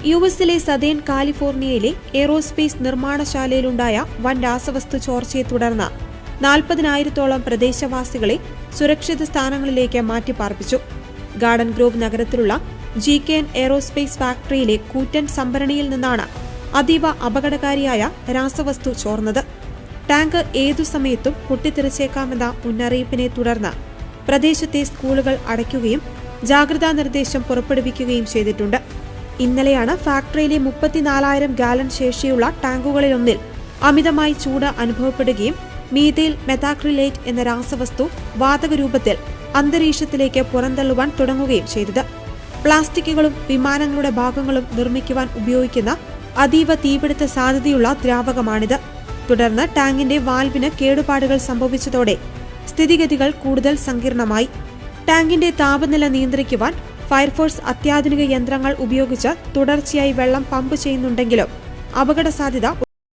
യുഎസിലെ സതേൺ കാലിഫോർണിയയിലെ എയ്റോസ്പേസ് നിർമ്മാണശാലയിലുണ്ടായ വൻ രാസവസ്തു ചോർച്ചയെ തുടർന്ന് 40,000-ഓളം പ്രദേശവാസികളെ സുരക്ഷിത സ്ഥാനങ്ങളിലേക്ക് മാറ്റിപ്പാർപ്പിച്ചു. ഗാർഡൻ ഗ്രോവ് നഗരത്തിലുള്ള GKN എയ്റോസ്പേസ് ഫാക്ടറിയിലെ കൂറ്റൻ സംഭരണിയിൽ നിന്നാണ് അതീവ അപകടകാരിയായ രാസവസ്തു ചോർന്നത്. ടാങ്ക് ഏതു സമയത്തും പൊട്ടിത്തെറിച്ചേക്കാമെന്ന മുന്നറിയിപ്പിനെ തുടർന്ന് പ്രദേശത്തെ സ്കൂളുകൾ അടയ്ക്കുകയും ജാഗ്രതാ നിർദ്ദേശം പുറപ്പെടുവിക്കുകയും ചെയ്തിട്ടുണ്ട്. ഇന്നലെയാണ് ഫാക്ടറിയിലെ 34,000 ഗാലൻ ശേഷിയുള്ള ടാങ്കുകളിലൊന്നിൽ അമിതമായി ചൂട് അനുഭവപ്പെടുകയും മീഥൈൽ മെഥാക്രിലേറ്റ് എന്ന രാസവസ്തു വാതകരൂപത്തിൽ അന്തരീക്ഷത്തിലേക്ക് പുറന്തള്ളുവാൻ തുടങ്ങുകയും ചെയ്തത്. പ്ലാസ്റ്റിക്കുകളും വിമാനങ്ങളുടെ ഭാഗങ്ങളും നിർമ്മിക്കുവാൻ ഉപയോഗിക്കുന്ന അതീവ തീപിടുത്ത സാധ്യതയുള്ള ദ്രാവകമാണിത്. തുടർന്ന് ടാങ്കിന്റെ വാൽവിന് കേടുപാടുകൾ സംഭവിച്ചതോടെ സ്ഥിതിഗതികൾ കൂടുതൽ സങ്കീർണമായി. ടാങ്കിന്റെ താപനില നിയന്ത്രിക്കുവാൻ ഫയർഫോഴ്സ് അത്യാധുനിക യന്ത്രങ്ങൾ ഉപയോഗിച്ച് തുടർച്ചയായി വെള്ളം പമ്പ് ചെയ്യുന്നുണ്ടെങ്കിലും അപകട സാധ്യത